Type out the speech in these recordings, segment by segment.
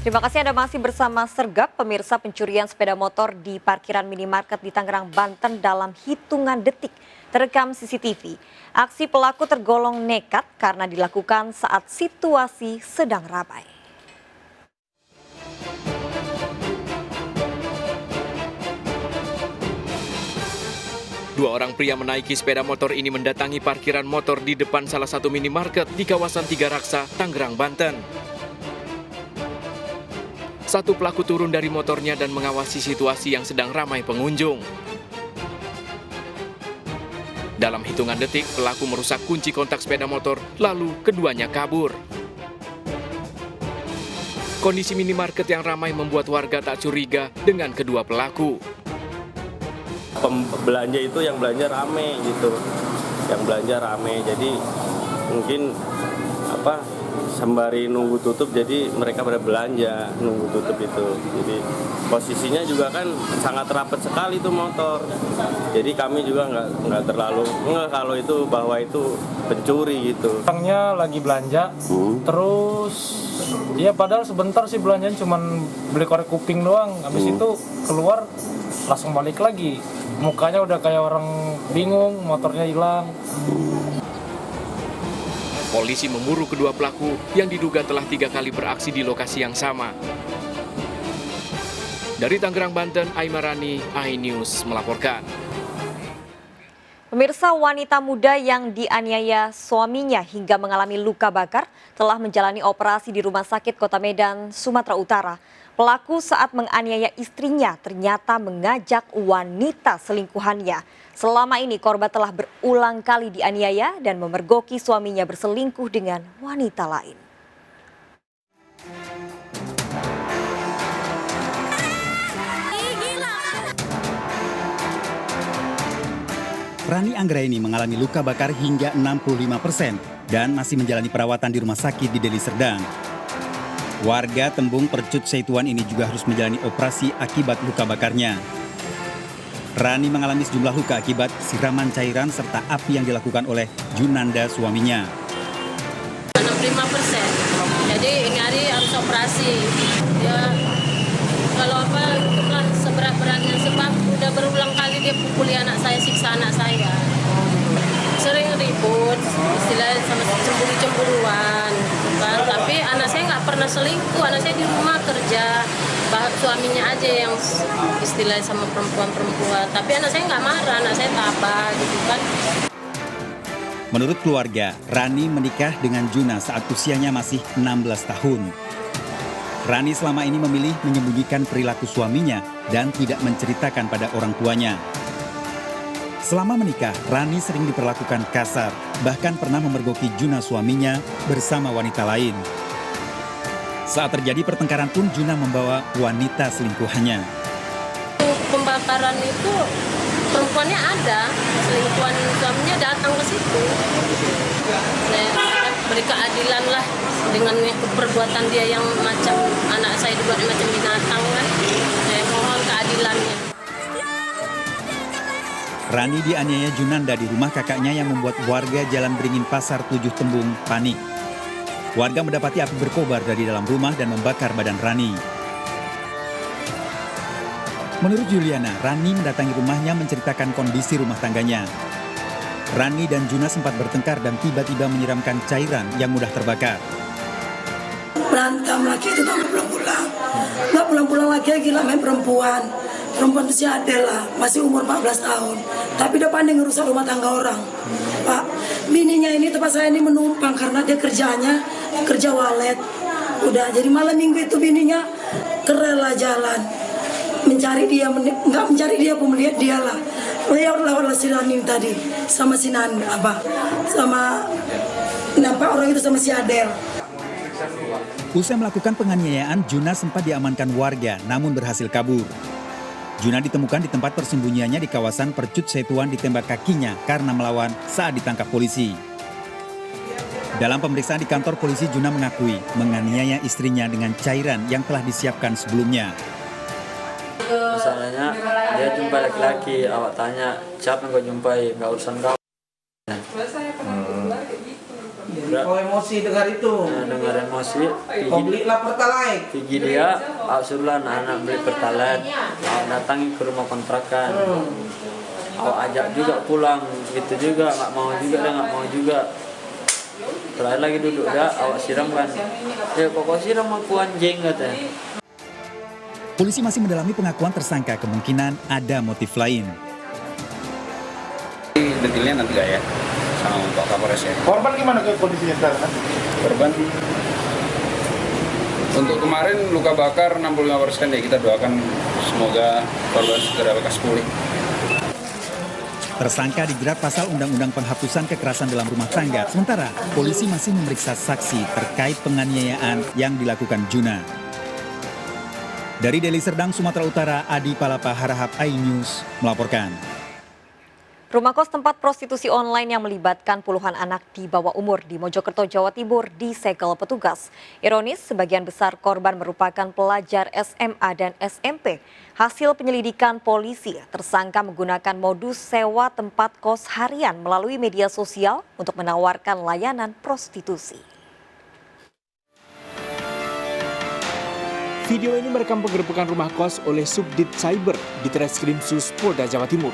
Terima kasih Anda masih bersama Sergap, pemirsa. Pencurian sepeda motor di parkiran minimarket di Tangerang, Banten dalam hitungan detik terekam CCTV. Aksi pelaku tergolong nekat karena dilakukan saat situasi sedang ramai. Dua orang pria menaiki sepeda motor ini mendatangi parkiran motor di depan salah satu minimarket di kawasan Tiga Raksa, Tangerang, Banten. Satu pelaku turun dari motornya dan mengawasi situasi yang sedang ramai pengunjung. Dalam hitungan detik, pelaku merusak kunci kontak sepeda motor, lalu keduanya kabur. Kondisi minimarket yang ramai membuat warga tak curiga dengan kedua pelaku. Belanja itu yang belanja rame gitu, jadi mungkin sembari nunggu tutup, jadi mereka pada belanja nunggu tutup itu. Jadi posisinya juga kan sangat rapat sekali tuh motor, jadi kami juga nggak terlalu kalau itu bahwa itu pencuri gitu. Orangnya lagi belanja, terus ya padahal sebentar sih belanjanya, cuman beli korek kuping doang. Habis itu keluar langsung balik lagi. Mukanya udah kayak orang bingung, motornya hilang. Polisi memburu kedua pelaku yang diduga telah 3 kali beraksi di lokasi yang sama. Dari Tangerang, Banten, Aimarani, iNews melaporkan. Pemirsa, wanita muda yang dianiaya suaminya hingga mengalami luka bakar telah menjalani operasi di Rumah Sakit Kota Medan, Sumatera Utara. Pelaku saat menganiaya istrinya ternyata mengajak wanita selingkuhannya. Selama ini korban telah berulang kali dianiaya dan memergoki suaminya berselingkuh dengan wanita lain. Rani Anggraini mengalami luka bakar hingga 65% dan masih menjalani perawatan di rumah sakit di Deli Serdang. Warga Tembung Percut Seituan ini juga harus menjalani operasi akibat luka bakarnya. Rani mengalami sejumlah luka akibat siraman cairan serta api yang dilakukan oleh Junanda suaminya. 65%, jadi ini hari harus operasi. Ya, kalau itulah seberat-beratnya, sebab udah berulang kali dia pukuli anak saya, siksa anak saya. Sering ribut, istilahnya sama cemburu-cemburuan, kan? Tapi anak saya nggak pernah selingkuh, anak saya di rumah kerja, suaminya aja yang istilahnya sama perempuan-perempuan. Tapi anak saya nggak marah, anak saya tabah gitu kan. Menurut keluarga, Rani menikah dengan Juna saat usianya masih 16 tahun. Rani selama ini memilih menyembunyikan perilaku suaminya dan tidak menceritakan pada orang tuanya. Selama menikah, Rani sering diperlakukan kasar, bahkan pernah memergoki Juna suaminya bersama wanita lain. Saat terjadi pertengkaran pun Juna membawa wanita selingkuhannya. Pembakaran itu perempuannya ada, selingkuhan suaminya datang ke situ. Saya beri keadilan lah dengan perbuatan dia yang macam anak saya dibuat macam binatang kan. Saya mohon keadilannya. Rani dianiaya Junanda di rumah kakaknya yang membuat warga Jalan Beringin Pasar 7 Tembung panik. Warga mendapati api berkobar dari dalam rumah dan membakar badan Rani. Menurut Juliana, Rani mendatangi rumahnya menceritakan kondisi rumah tangganya. Rani dan Juna sempat bertengkar dan tiba-tiba menyiramkan cairan yang mudah terbakar. Berantem lagi itu tak pulang-pulang. Nggak pulang-pulang lagi main perempuan. Perempuan itu si Adel lah, masih umur 14 tahun. Tapi dia pandai ngerusak rumah tangga orang. Pak, bininya ini tempat saya ini menumpang karena dia kerjanya kerja walet. Udah, jadi malam minggu itu bininya kerela jalan. Mencari dia, nggak mencari dia, pun melihat dia lah. Lewat si Rani tadi, sama si Nanda, sama nampak orang itu sama si Adel. Usai melakukan penganiayaan, Juna sempat diamankan warga namun berhasil kabur. Juna ditemukan di tempat persembunyiannya di kawasan Percut Seituan ditembak kakinya karena melawan saat ditangkap polisi. Dalam pemeriksaan di kantor polisi, Juna mengakui menganiaya istrinya dengan cairan yang telah disiapkan sebelumnya. Misalnya dia jumpa laki-laki, awak tanya siapa yang kau jumpai, nggak urusan kau. kau emosi dengar itu. Dengar emosi. Kau belilah Pertalite. Gigi dia, suruh anak beli Pertalite. Datangi ke rumah kontrakan. Aku ajak juga pulang, gitu juga nggak mau juga, dia nggak mau juga. Terakhir lagi duduk dah, awak siramkan. Ya kok siram aku anjing katanya. Polisi masih mendalami pengakuan tersangka, kemungkinan ada motif lain. Detailnya nanti ya sama Pak Kapolres ya. Korban gimana kondisinya sekarang? Korban untuk kemarin luka bakar 65% ya, kita doakan semoga korban segera lekas pulih. Tersangka dijerat pasal Undang-Undang Penghapusan Kekerasan dalam Rumah Tangga. Sementara polisi masih memeriksa saksi terkait penganiayaan yang dilakukan Juna. Dari Deli Serdang, Sumatera Utara, Adi Palapa, Harahap iNews melaporkan. Rumah kos tempat prostitusi online yang melibatkan puluhan anak di bawah umur di Mojokerto, Jawa Timur disegel petugas. Ironis, sebagian besar korban merupakan pelajar SMA dan SMP. Hasil penyelidikan polisi, tersangka menggunakan modus sewa tempat kos harian melalui media sosial untuk menawarkan layanan prostitusi. Video ini merekam penggerbekan rumah kos oleh Subdit Cyber di Treskrimsus Polda Jawa Timur.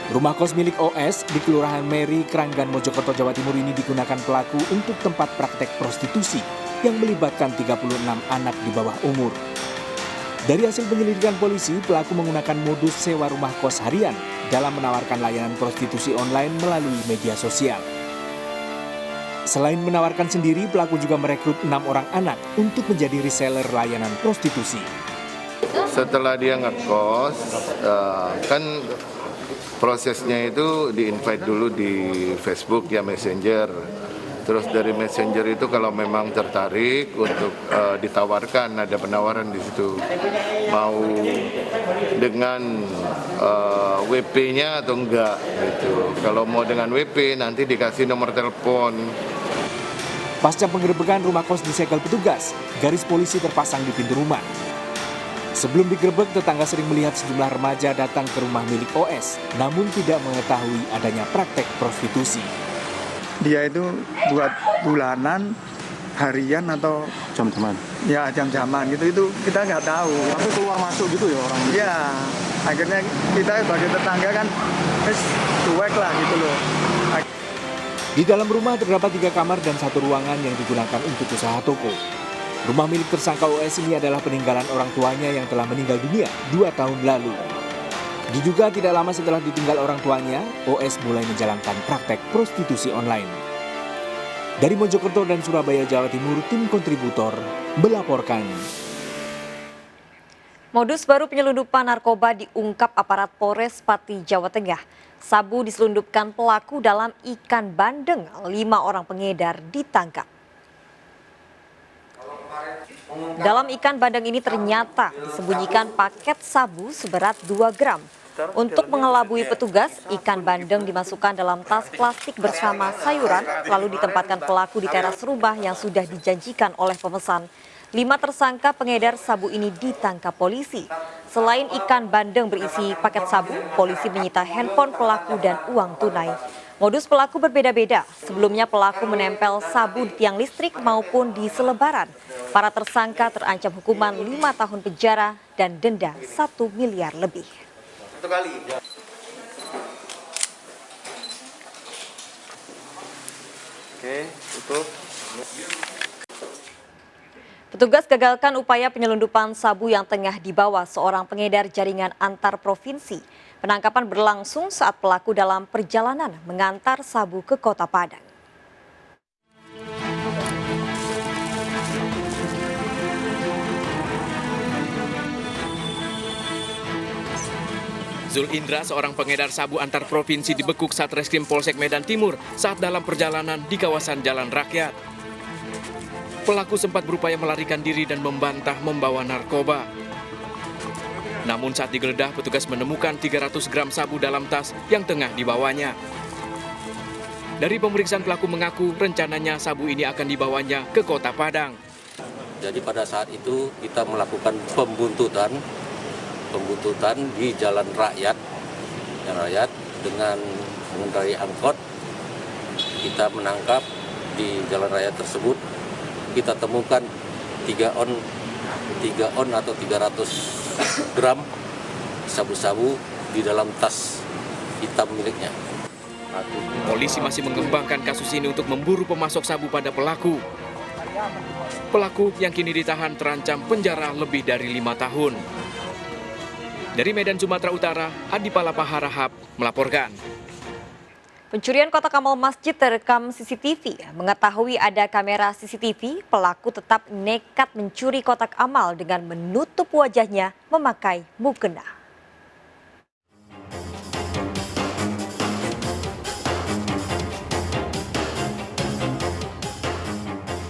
Rumah kos milik OS di Kelurahan Meri, Kranggan, Mojokerto, Jawa Timur ini digunakan pelaku untuk tempat praktek prostitusi yang melibatkan 36 anak di bawah umur. Dari hasil penyelidikan polisi, pelaku menggunakan modus sewa rumah kos harian dalam menawarkan layanan prostitusi online melalui media sosial. Selain menawarkan sendiri, pelaku juga merekrut 6 orang anak untuk menjadi reseller layanan prostitusi. Setelah dia ngekos, kan prosesnya itu di-invite dulu di Facebook ya, Messenger. Terus dari Messenger itu kalau memang tertarik untuk ditawarkan, ada penawaran di situ. Mau dengan WP-nya atau enggak gitu. Kalau mau dengan WP nanti dikasih nomor telepon. Pasca penggerbekan rumah kos disegel petugas, garis polisi terpasang di pintu rumah. Sebelum digerebek, tetangga sering melihat sejumlah remaja datang ke rumah milik OS, namun tidak mengetahui adanya praktek prostitusi. Dia itu buat bulanan, harian atau Jam-jaman. ya jam-jaman gitu, itu kita nggak tahu. Tapi keluar masuk gitu ya orang. Ya, akhirnya kita sebagai tetangga kan cuek lah gitu loh. Di dalam rumah terdapat 3 kamar dan 1 ruangan yang digunakan untuk usaha toko. Rumah milik tersangka OS ini adalah peninggalan orang tuanya yang telah meninggal dunia 2 tahun lalu. Diduga tidak lama setelah ditinggal orang tuanya, OS mulai menjalankan praktek prostitusi online. Dari Mojokerto dan Surabaya, Jawa Timur, tim kontributor melaporkan. Modus baru penyelundupan narkoba diungkap aparat Polres Pati, Jawa Tengah. Sabu diselundupkan pelaku dalam ikan bandeng, 5 orang pengedar ditangkap. Dalam ikan bandeng ini ternyata disembunyikan paket sabu seberat 2 gram. Untuk mengelabui petugas, ikan bandeng dimasukkan dalam tas plastik bersama sayuran, lalu ditempatkan pelaku di teras rumah yang sudah dijanjikan oleh pemesan. 5 tersangka pengedar sabu ini ditangkap polisi. Selain ikan bandeng berisi paket sabu, polisi menyita handphone pelaku dan uang tunai. Modus pelaku berbeda-beda. Sebelumnya pelaku menempel sabu di tiang listrik maupun di selebaran. Para tersangka terancam hukuman 5 tahun penjara dan denda 1 miliar lebih. Oke, tutup. Petugas gagalkan upaya penyelundupan sabu yang tengah dibawa seorang pengedar jaringan antar provinsi. Penangkapan berlangsung saat pelaku dalam perjalanan mengantar sabu ke Kota Padang. Zul Indra, seorang pengedar sabu antar provinsi, dibekuk Satreskrim Polsek Medan Timur saat dalam perjalanan di kawasan Jalan Rakyat. Pelaku sempat berupaya melarikan diri dan membantah membawa narkoba. Namun saat digeledah, petugas menemukan 300 gram sabu dalam tas yang tengah dibawanya. Dari pemeriksaan, pelaku mengaku rencananya sabu ini akan dibawanya ke Kota Padang. Jadi pada saat itu kita melakukan pembuntutan di Jalan Rakyat dengan mengendarai angkot. Kita menangkap di jalan raya tersebut kita temukan 3 on atau 300 gram sabu-sabu di dalam tas hitam miliknya. Polisi masih mengembangkan kasus ini untuk memburu pemasok sabu pada pelaku. Pelaku yang kini ditahan terancam penjara lebih dari 5 tahun. Dari Medan, Sumatera Utara, Adi Palapa Harahap melaporkan. Pencurian kotak amal masjid terekam CCTV. Mengetahui ada kamera CCTV, pelaku tetap nekat mencuri kotak amal dengan menutup wajahnya memakai mukena.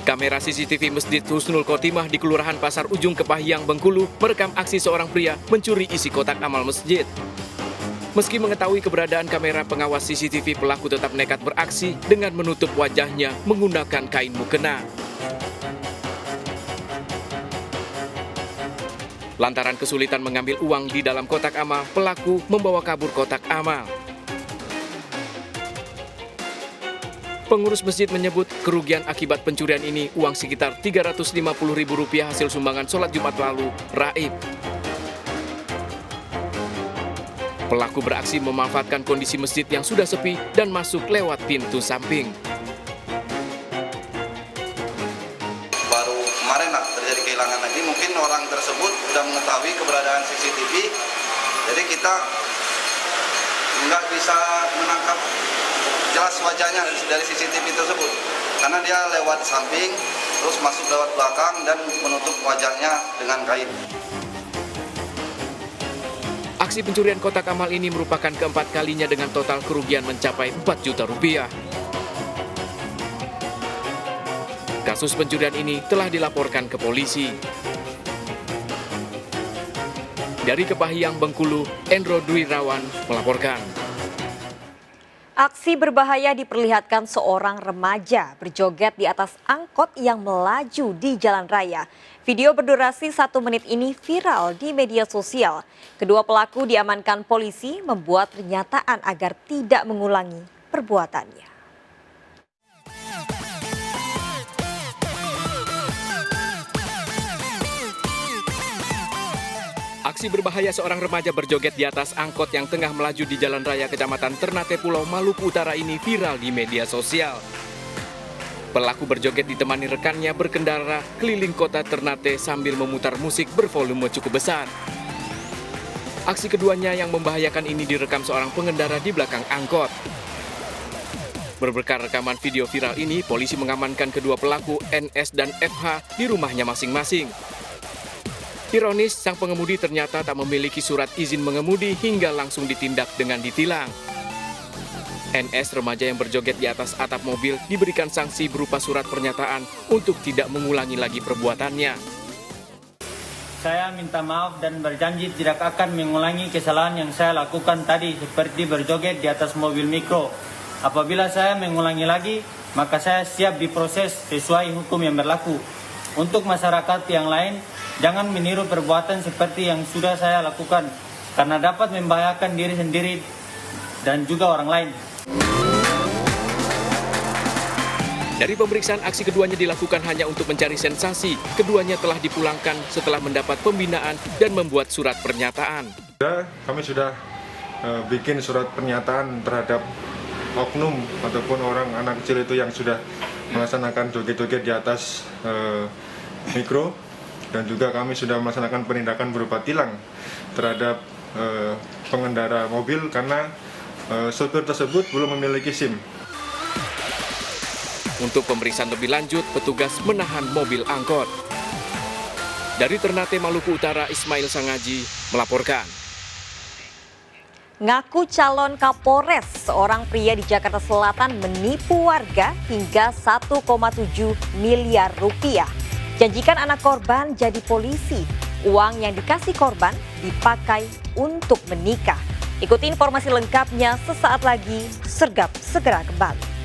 Kamera CCTV Masjid Husnul Khotimah di Kelurahan Pasar Ujung Kepahyang, Bengkulu merekam aksi seorang pria mencuri isi kotak amal masjid. Meski mengetahui keberadaan kamera pengawas CCTV, pelaku tetap nekat beraksi dengan menutup wajahnya menggunakan kain mukena. Lantaran kesulitan mengambil uang di dalam kotak amal, pelaku membawa kabur kotak amal. Pengurus masjid menyebut kerugian akibat pencurian ini uang sekitar Rp350.000 hasil sumbangan sholat Jumat lalu raib. Pelaku beraksi memanfaatkan kondisi masjid yang sudah sepi dan masuk lewat pintu samping. Baru kemarin terjadi kehilangan lagi, mungkin orang tersebut sudah mengetahui keberadaan CCTV, jadi kita nggak bisa menangkap jelas wajahnya dari CCTV tersebut, karena dia lewat samping, terus masuk lewat belakang dan menutup wajahnya dengan kain. Aksi pencurian kotak amal ini merupakan keempat kalinya dengan total kerugian mencapai Rp4 juta. Kasus pencurian ini telah dilaporkan ke polisi. Dari Kepahyang, Bengkulu, Endro Dwi Rawan melaporkan. Aksi berbahaya diperlihatkan seorang remaja berjoget di atas angkot yang melaju di jalan raya. Video berdurasi 1 menit ini viral di media sosial. Kedua pelaku diamankan polisi membuat pernyataan agar tidak mengulangi perbuatannya. Aksi berbahaya seorang remaja berjoget di atas angkot yang tengah melaju di Jalan Raya Kecamatan Ternate, Pulau Maluku Utara ini viral di media sosial. Pelaku berjoget ditemani rekannya berkendara keliling kota Ternate sambil memutar musik bervolume cukup besar. Aksi keduanya yang membahayakan ini direkam seorang pengendara di belakang angkot. Berberkas rekaman video viral ini, polisi mengamankan kedua pelaku NS dan FH di rumahnya masing-masing. Ironis, sang pengemudi ternyata tak memiliki surat izin mengemudi hingga langsung ditindak dengan ditilang. NS, remaja yang berjoget di atas atap mobil, diberikan sanksi berupa surat pernyataan untuk tidak mengulangi lagi perbuatannya. Saya minta maaf dan berjanji tidak akan mengulangi kesalahan yang saya lakukan tadi seperti berjoget di atas mobil mikro. Apabila saya mengulangi lagi, maka saya siap diproses sesuai hukum yang berlaku. Untuk masyarakat yang lain, jangan meniru perbuatan seperti yang sudah saya lakukan, karena dapat membahayakan diri sendiri dan juga orang lain. Dari pemeriksaan, aksi keduanya dilakukan hanya untuk mencari sensasi. Keduanya telah dipulangkan setelah mendapat pembinaan dan membuat surat pernyataan. Kami sudah bikin surat pernyataan terhadap oknum ataupun orang anak kecil itu yang sudah melaksanakan joget-joget di atas mikro, dan juga kami sudah melaksanakan penindakan berupa tilang terhadap pengendara mobil karena sopir tersebut belum memiliki SIM. Untuk pemeriksaan lebih lanjut, petugas menahan mobil angkot. Dari Ternate, Maluku Utara, Ismail Sangaji melaporkan. Ngaku calon Kapolres, seorang pria di Jakarta Selatan menipu warga hingga 1,7 miliar rupiah. Janjikan anak korban jadi polisi. Uang yang dikasih korban dipakai untuk menikah. Ikuti informasi lengkapnya sesaat lagi. Sergap segera kembali.